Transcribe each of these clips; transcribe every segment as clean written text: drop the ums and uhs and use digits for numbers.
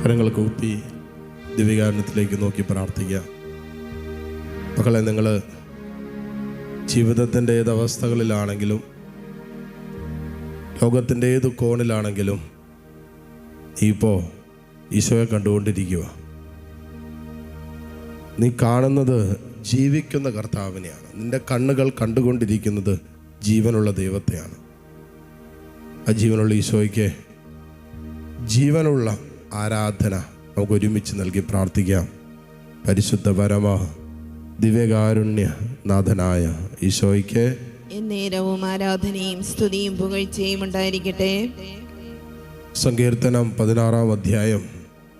കരങ്ങൾ കൂപ്പി ദിവ്യകാരുണ്യത്തിലേക്ക് നോക്കി പ്രാർത്ഥിക്കുക. മക്കളെ, നിങ്ങൾ ജീവിതത്തിൻ്റെ ഏത് അവസ്ഥകളിലാണെങ്കിലും ലോകത്തിൻ്റെ ഏത് കോണിലാണെങ്കിലും നീ ഇപ്പോൾ ഈശോയെ കണ്ടുകൊണ്ടിരിക്കുക. നീ കാണുന്നത് ജീവിക്കുന്ന കർത്താവിനെയാണ്. നിൻ്റെ കണ്ണുകൾ കണ്ടുകൊണ്ടിരിക്കുന്നത് ജീവനുള്ള ദൈവത്തെയാണ്. ആ ജീവനുള്ള ഈശോയ്ക്ക് ജീവനുള്ള ആരാധന നമുക്ക് ഒരുമിച്ച് നൽകി പ്രാർത്ഥിക്കാം. പരിശുദ്ധ പരമ ദിവ്യകാരുണ്യ നാഥനായ ഈശോയ്ക്ക് എന്നേരവും ആരാധനയും സ്തുതിയും പുകഴ്ചയും ഉണ്ടായിരിക്കട്ടെ. സങ്കീർത്തനം 16 അധ്യായം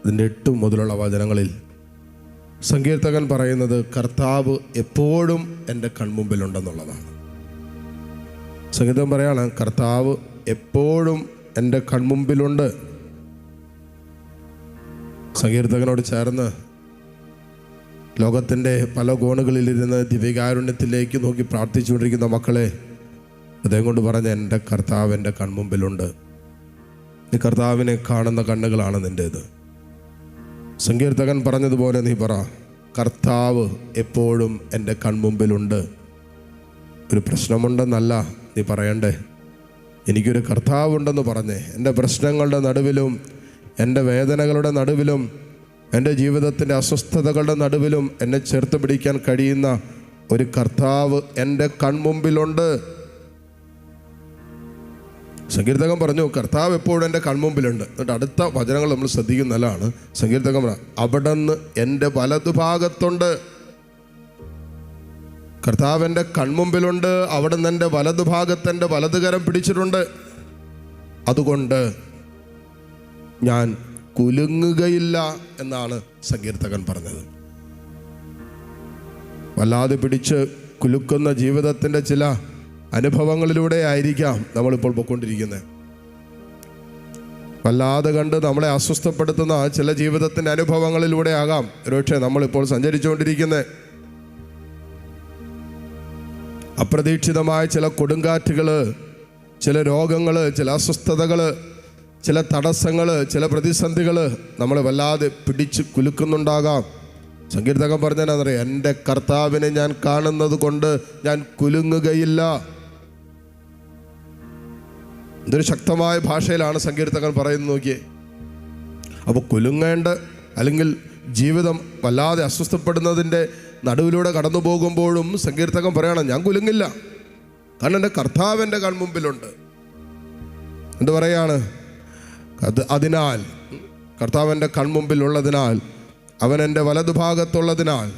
അതിൻ്റെ 8 മുതലുള്ള വചനങ്ങളിൽ സങ്കീർത്തകൻ പറയുന്നത് കർത്താവ് എപ്പോഴും എൻ്റെ കൺമുമ്പിലുണ്ടെന്നുള്ളതാണ്. സങ്കീർത്തകൻ പറയാണ്, കർത്താവ് എപ്പോഴും എൻ്റെ കൺമുമ്പിലുണ്ട്. സങ്കീർത്തകനോട് ചേർന്ന് ലോകത്തിൻ്റെ പല കോണുകളിലിരുന്ന് ദിവ്യകാരുണ്യത്തിലേക്ക് നോക്കി പ്രാർത്ഥിച്ചുകൊണ്ടിരിക്കുന്ന മക്കളെ, ഹൃദയം കൊണ്ട് പറഞ്ഞ എൻ്റെ കർത്താവ് എൻ്റെ കൺമുമ്പിലുണ്ട്. നീ കർത്താവിനെ കാണുന്ന കണ്ണുകളാണ് നിൻ്റേത്. സങ്കീർത്തകൻ പറഞ്ഞതുപോലെ നീ പറ, കർത്താവ് എപ്പോഴും എൻ്റെ കൺമുമ്പിലുണ്ട്. ഒരു പ്രശ്നമുണ്ടെന്നല്ല നീ പറയണ്ടേ, എനിക്കൊരു കർത്താവുണ്ടെന്ന് പറഞ്ഞേ. എൻ്റെ പ്രശ്നങ്ങളുടെ നടുവിലും എൻ്റെ വേദനകളുടെ നടുവിലും എൻ്റെ ജീവിതത്തിൻ്റെ അസ്വസ്ഥതകളുടെ നടുവിലും എന്നെ ചേർത്ത് പിടിക്കാൻ കഴിയുന്ന ഒരു കർത്താവ് എൻ്റെ കൺമുമ്പിലുണ്ട്. സങ്കീർത്തകൻ പറഞ്ഞു, കർത്താവ് എപ്പോഴും എൻ്റെ കൺമുമ്പിലുണ്ട്. എന്നിട്ട് അടുത്ത വചനങ്ങൾ നമ്മൾ ശ്രദ്ധിക്കുന്ന നല്ലതാണ്. സങ്കീർത്തകൻ പറഞ്ഞു, അവിടുന്ന് എൻ്റെ വലതുഭാഗത്തുണ്ട്. കർത്താവ് എൻ്റെ കൺമുമ്പിലുണ്ട്, അവിടുന്ന് എൻ്റെ വലതുഭാഗത്ത് എൻ്റെ വലതുകരം പിടിച്ചിട്ടുണ്ട്. അതുകൊണ്ട് ഞാൻ കുലുങ്ങുകയില്ല എന്നാണ് സങ്കീർത്തകൻ പറഞ്ഞത്. വല്ലാതെ പിടിച്ച് കുലുക്കുന്ന ജീവിതത്തിൻ്റെ ചില അനുഭവങ്ങളിലൂടെ ആയിരിക്കാം നമ്മളിപ്പോൾ പോയിക്കൊണ്ടിരിക്കുന്നത്. വല്ലാതെ കണ്ട് നമ്മളെ അസ്വസ്ഥപ്പെടുത്തുന്ന ചില ജീവിതത്തിൻ്റെ അനുഭവങ്ങളിലൂടെ ആകാം ഒരുപക്ഷെ നമ്മളിപ്പോൾ സഞ്ചരിച്ചുകൊണ്ടിരിക്കുന്നത്. അപ്രതീക്ഷിതമായ ചില കൊടുങ്കാറ്റുകൾ, ചില രോഗങ്ങൾ, ചില അസ്വസ്ഥതകൾ, ചില തടസ്സങ്ങൾ, ചില പ്രതിസന്ധികൾ നമ്മളെ വല്ലാതെ പിടിച്ച് കുലുക്കുന്നുണ്ടാകാം. സങ്കീർത്തകൻ പറഞ്ഞാൽ എൻ്റെ കർത്താവിനെ ഞാൻ കാണുന്നത് കൊണ്ട് ഞാൻ കുലുങ്ങുകയില്ല. ഇതൊരു ശക്തമായ ഭാഷയിലാണ് സങ്കീർത്തകൻ പറയുന്നത്. നോക്കിയേ, അപ്പോൾ കുലുങ്ങേണ്ട അല്ലെങ്കിൽ ജീവിതം വല്ലാതെ അസ്വസ്ഥപ്പെടുന്നതിൻ്റെ നടുവിലൂടെ കടന്നു പോകുമ്പോഴും സങ്കീർത്തകൻ പറയണം, ഞാൻ കുലുങ്ങില്ല, കാരണം എൻ്റെ കർത്താവ് എൻ്റെ കൺമുമ്പിലുണ്ട്. എന്ത് പറയാണ്? അതിനാൽ കർത്താവ് എൻ്റെ കൺമുമ്പിലുള്ളതിനാൽ, അവൻ എൻ്റെ വലതുഭാഗത്തുള്ളതിനാൽ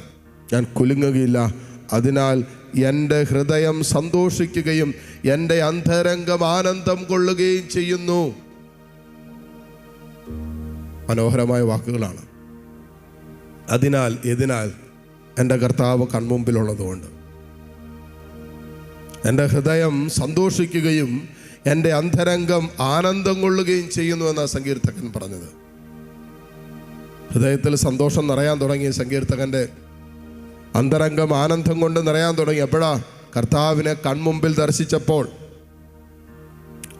ഞാൻ കുലുങ്ങുകയില്ല. അതിനാൽ എൻ്റെ ഹൃദയം സന്തോഷിക്കുകയും എൻ്റെ അന്തരംഗം ആനന്ദം കൊള്ളുകയും ചെയ്യുന്നു. മനോഹരമായ വാക്കുകളാണ്. അതിനാൽ ഇതിനാൽ എൻ്റെ കർത്താവ് കൺമുമ്പിലുള്ളതുകൊണ്ട് എൻ്റെ ഹൃദയം സന്തോഷിക്കുകയും എൻ്റെ അന്തരംഗം ആനന്ദം കൊള്ളുകയും ചെയ്യുന്നു എന്നാണ് സങ്കീർത്തകൻ പറഞ്ഞത്. ഹൃദയത്തിൽ സന്തോഷം നിറയാൻ തുടങ്ങിയ സങ്കീർത്തകൻ്റെ അന്തരംഗം ആനന്ദം കൊണ്ട് നിറയാൻ തുടങ്ങി എപ്പോഴാ? കർത്താവിനെ കൺമുമ്പിൽ ദർശിച്ചപ്പോൾ.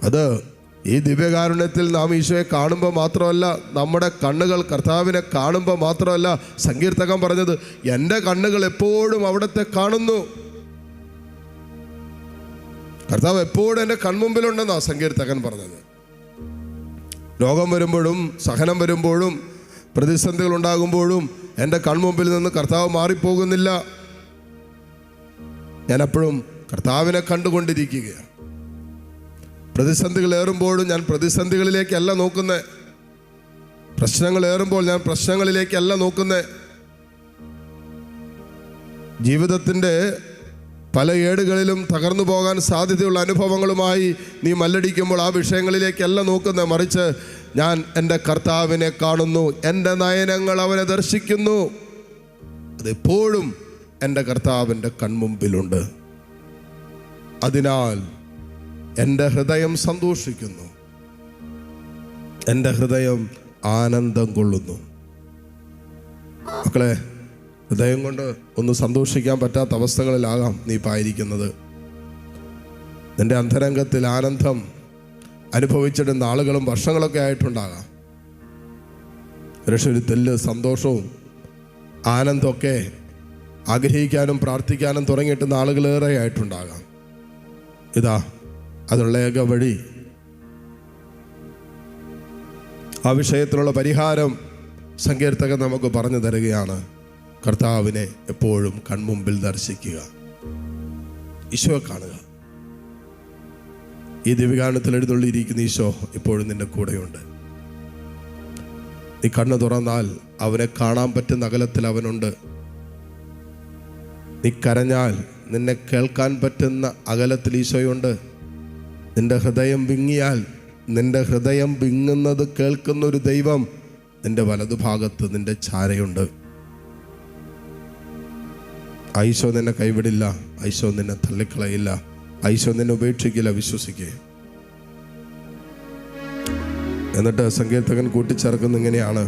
അത് ഈ ദിവ്യകാരുണ്യത്തിൽ നാം ഈശോയെ കാണുമ്പോൾ മാത്രമല്ല, നമ്മുടെ കണ്ണുകൾ കർത്താവിനെ കാണുമ്പോൾ മാത്രമല്ല, സങ്കീർത്തകൻ പറഞ്ഞത് എൻ്റെ കണ്ണുകൾ എപ്പോഴും അവിടുത്തെ കാണുന്നു. കർത്താവ് എപ്പോഴും എൻ്റെ കൺമുമ്പിലുണ്ടെന്നാണ് സങ്കീർത്തകൻ പറഞ്ഞത്. രോഗം വരുമ്പോഴും സഹനം വരുമ്പോഴും പ്രതിസന്ധികൾ ഉണ്ടാകുമ്പോഴും എൻ്റെ കൺമുമ്പിൽ നിന്ന് കർത്താവ് മാറിപ്പോകുന്നില്ല. ഞാൻ എപ്പോഴും കർത്താവിനെ കണ്ടുകൊണ്ടിരിക്കുകയാണ്. പ്രതിസന്ധികൾ ഏറുമ്പോഴും ഞാൻ പ്രതിസന്ധികളിലേക്കല്ല നോക്കുന്നത്. പ്രശ്നങ്ങൾ ഏറുമ്പോൾ ഞാൻ പ്രശ്നങ്ങളിലേക്കല്ല നോക്കുന്നത്. ജീവിതത്തിൻ്റെ പല ഏടുകളിലും തകർന്നു പോകാൻ സാധ്യതയുള്ള അനുഭവങ്ങളുമായി നീ മല്ലടിക്കുമ്പോൾ ആ വിഷയങ്ങളിലേക്കല്ല നോക്കുന്നത്. മറിച്ച് ഞാൻ എൻ്റെ കർത്താവിനെ കാണുന്നു, എൻ്റെ നയനങ്ങൾ അവനെ ദർശിക്കുന്നു. അതെപ്പോഴും എൻ്റെ കർത്താവിൻ്റെ കൺമുമ്പിലുണ്ട്. അതിനാൽ എൻ്റെ ഹൃദയം സന്തോഷിക്കുന്നു, എൻ്റെ ഹൃദയം ആനന്ദം കൊള്ളുന്നു. മക്കളെ, ഹൃദയം കൊണ്ട് ഒന്ന് സന്തോഷിക്കാൻ പറ്റാത്ത അവസ്ഥകളിലാകാം നീ പായിരിക്കുന്നത്. നിൻ്റെ അന്തരംഗത്തിൽ ആനന്ദം അനുഭവിച്ചിട്ട് നാളുകളും വർഷങ്ങളൊക്കെ ആയിട്ടുണ്ടാകാം. പക്ഷെ ഒരു തെല്ല് സന്തോഷവും ആനന്ദമൊക്കെ ആഗ്രഹിക്കാനും പ്രാർത്ഥിക്കാനും തുടങ്ങിയിട്ട് നാളുകളേറെ ആയിട്ടുണ്ടാകാം. ഇതാ അതിനുള്ള ഏക വഴി, ആ വിഷയത്തിലുള്ള പരിഹാരം സങ്കീർത്തകൻ നമുക്ക് പറഞ്ഞു തരികയാണ്. കർത്താവിനെ എപ്പോഴും കൺമുമ്പിൽ ദർശിക്കുക, ഈശോയെ കാണുക. ഈ ദിവ്യഗാനത്തിൽ എഴുന്നള്ളിയിരിക്കുന്ന ഈശോ എപ്പോഴും നിന്റെ കൂടെയുണ്ട്. നീ കണ്ണു തുറന്നാൽ അവനെ കാണാൻ പറ്റുന്ന അകലത്തിൽ അവനുണ്ട്. നീ കരഞ്ഞാൽ നിന്നെ കേൾക്കാൻ പറ്റുന്ന അകലത്തിൽ ഈശോയുണ്ട്. നിന്റെ ഹൃദയം വിങ്ങിയാൽ നിന്റെ ഹൃദയം വിങ്ങുന്നത് കേൾക്കുന്ന ഒരു ദൈവം നിന്റെ വലതുഭാഗത്ത് നിന്റെ ചാരയുണ്ട്. ഈശോ നിന്നെ കൈവിടില്ല, ഈശോ നിന്നെ തള്ളിക്കളയില്ല, ഈശോ നിന്നെ ഉപേക്ഷിക്കില്ല. വിശ്വസിക്കേ. എന്നിട്ട് സങ്കീർത്തകൻ കൂട്ടിച്ചേർക്കുന്ന ഇങ്ങനെയാണ്: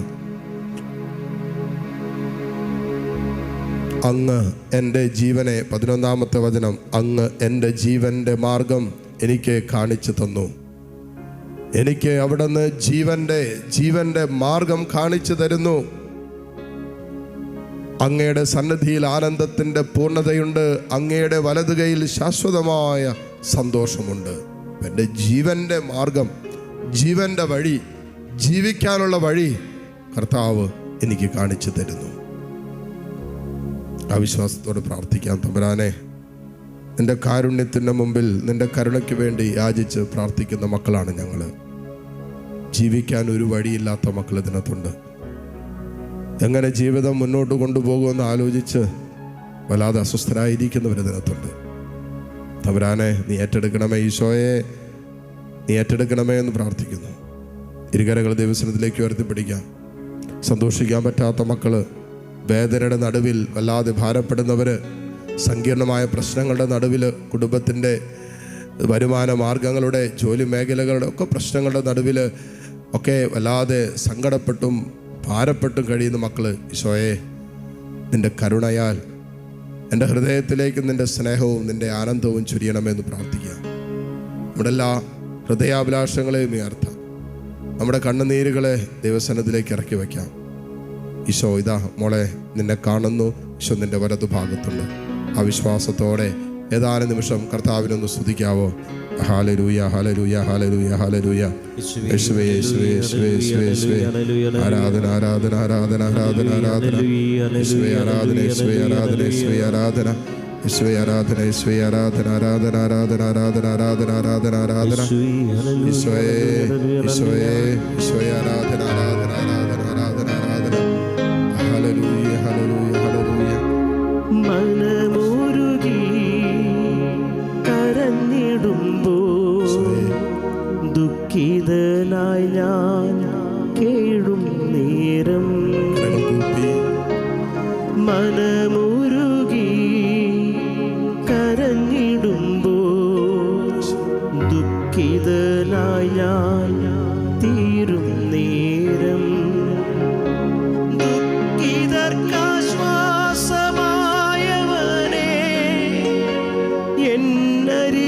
അങ്ങ് എൻ്റെ ജീവനെ, 11-ാമത്തെ വചനം, അങ്ങ് എൻ്റെ ജീവൻ്റെ മാർഗം എനിക്ക് കാണിച്ചു തന്നു. എനിക്ക് അവിടുന്ന് ജീവന്റെ മാർഗം കാണിച്ചു തരുന്നു. അങ്ങയുടെ സന്നിധിയിൽ ആനന്ദത്തിൻ്റെ പൂർണ്ണതയുണ്ട്, അങ്ങയുടെ വലതുകൈയിൽ ശാശ്വതമായ സന്തോഷമുണ്ട്. എൻ്റെ ജീവന്റെ മാർഗം, ജീവന്റെ വഴി, ജീവിക്കാനുള്ള വഴി കർത്താവ് എനിക്ക് കാണിച്ചു തരുന്നു. ആ വിശ്വാസത്തോടെ പ്രാർത്ഥിക്കാം. തമ്പുരാനെ, നിന്റെ കാരുണ്യത്തിൻ്റെ മുമ്പിൽ നിന്റെ കരുണയ്ക്ക് വേണ്ടി യാചിച്ച് പ്രാർത്ഥിക്കുന്ന മക്കളാണ് ഞങ്ങൾ. ജീവിക്കാൻ ഒരു വഴിയില്ലാത്ത മക്കൾ ഇതിനകത്തുണ്ട്. എങ്ങനെ ജീവിതം മുന്നോട്ട് കൊണ്ടുപോകുമെന്ന് ആലോചിച്ച് വല്ലാതെ അസ്വസ്ഥരായിരിക്കുന്നവർ ഇതിനകത്തുണ്ട്. തമ്പുരാനെ, നീ ഏറ്റെടുക്കണമേ, ഈശോയെ നീ ഏറ്റെടുക്കണമേ എന്ന് പ്രാർത്ഥിക്കുന്നു. ഇരുകരകൾ ദൈവസന്നിധിയിലേക്ക് ഉയർത്തിപ്പിടിക്കാം. സന്തോഷിക്കാൻ പറ്റാത്ത മക്കള്, വേദനയുടെ നടുവിൽ വല്ലാതെ ഭാരപ്പെടുന്നവർ, സങ്കീർണമായ പ്രശ്നങ്ങളുടെ നടുവിൽ, കുടുംബത്തിൻ്റെ വരുമാന മാർഗങ്ങളുടെ, ജോലി മേഖലകളുടെ ഒക്കെ പ്രശ്നങ്ങളുടെ നടുവിൽ ഒക്കെ വല്ലാതെ സങ്കടപ്പെട്ടും ഭാരപ്പെട്ടും കഴിയുന്ന മക്കൾ, ഈശോയെ നിൻ്റെ കരുണയാൽ എൻ്റെ ഹൃദയത്തിലേക്ക് നിൻ്റെ സ്നേഹവും നിൻ്റെ ആനന്ദവും ചൊരിയണമെന്ന് പ്രാർത്ഥിക്കാം. നമ്മുടെ എല്ലാ ഹൃദയാഭിലാഷങ്ങളെയും ഉയർത്താം. നമ്മുടെ കണ്ണുനീരുകളെ ദൈവസന്നിധിയിലേക്ക് ഇറക്കി വയ്ക്കാം. ഈശോ ഇതാ മോളെ നിന്നെ കാണുന്നു, ഈശോ നിൻ്റെ വലതുഭാഗത്തുണ്ട്. ആ വിശ്വാസത്തോടെ ഏതാനും നിമിഷം കർത്താവിനൊന്ന് സ്തുതിക്കാവോ? Hallelujah, hallelujah, hallelujah, hallelujah. യേശുവേ, യേശുവേ, യേശുവേ, യേശുവേ, യേശുവേ. ആരാധന, ആരാധന, ആരാധന, ആരാധന, ആരാധന. യേശുവേ ആരാധന, യേശുവേ ആരാധന, യേശുവേ ആരാധന, യേശുവേ ആരാധന, യേശുവേ ആരാധന, ആരാധന, ആരാധന, ആരാധന, ആരാധന, ആരാധന, ആരാധന. ഈശോയേ, ഈശോയേ, ഈശോയേ ആരാധന, ആരാധന, ആരാധന, ആരാധന, ആരാധന. Hallelujah, hallelujah, hallelujah. മനമുരുകി കരഞ്ഞിടുമ്പോൾ ദുഃഖിതനായി ഞാൻ കേഴും നേരം, മനമുരുകി കരഞ്ഞിടുമ്പോൾ ദുഃഖിതനായി ഞാൻ തീരും നേരം,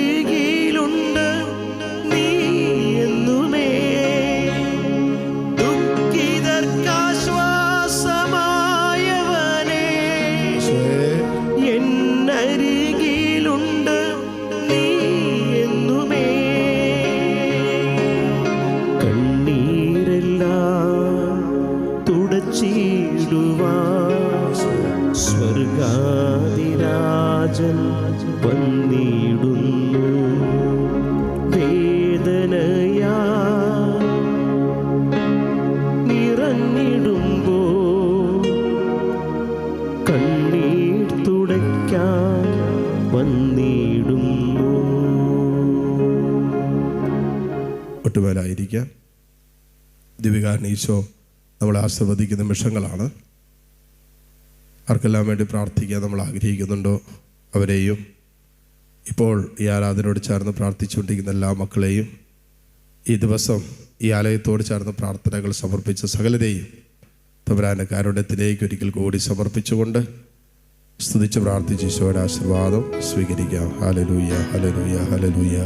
എന്നരികിലുണ്ട് നീ എന്നുമേ, ദുഃഖിതർക്കാശ്വാസമായവനേ, എന്നരികിലുണ്ട് നീ എന്നുമേ. കണ്ണീരെല്ലാം തുടച്ചിടുവാൻ സ്വർഗാധിരാജൻ വന്നിടുന്നു. വേദനയാ നിറഞ്ഞിടുമ്പോ കണ്ണീർ തുടയ്ക്കാൻ വന്നിടുന്നു. ഒട്ടുമേലായിരിക്കാം. ദിവ്യകാരൻ ഈശോ നമ്മളെ ആശീർവദിക്കുന്ന നിമിഷങ്ങളാണ്. ആർക്കെല്ലാം വേണ്ടി പ്രാർത്ഥിക്കാൻ നമ്മൾ ആഗ്രഹിക്കുന്നുണ്ടോ അവരെയും, ഇപ്പോൾ ഈ ആരാധനയോട് ചേർന്ന് പ്രാർത്ഥിച്ചുകൊണ്ടിരിക്കുന്ന എല്ലാ മക്കളെയും, ഈ ദിവസം ഈ ആലയത്തോട് ചേർന്ന് പ്രാർത്ഥനകൾ സമർപ്പിച്ച സകലരെയും തമ്പുരാന്റെ കാരുണ്യത്തിലേക്ക് ഒരിക്കൽ കൂടി സമർപ്പിച്ചുകൊണ്ട് സ്തുതിച്ച് പ്രാർത്ഥിച്ച് ഈശോയുടെ ആശീർവാദം സ്വീകരിക്കാം. Hallelujah, hallelujah, hallelujah.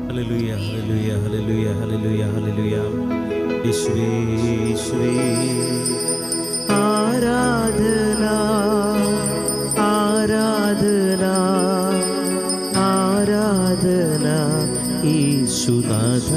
Hallelujah, hallelujah, hallelujah, hallelujah, hallelujah. യേശുവേ, യേശുവേ. ആരാധന യേശുനാഥ.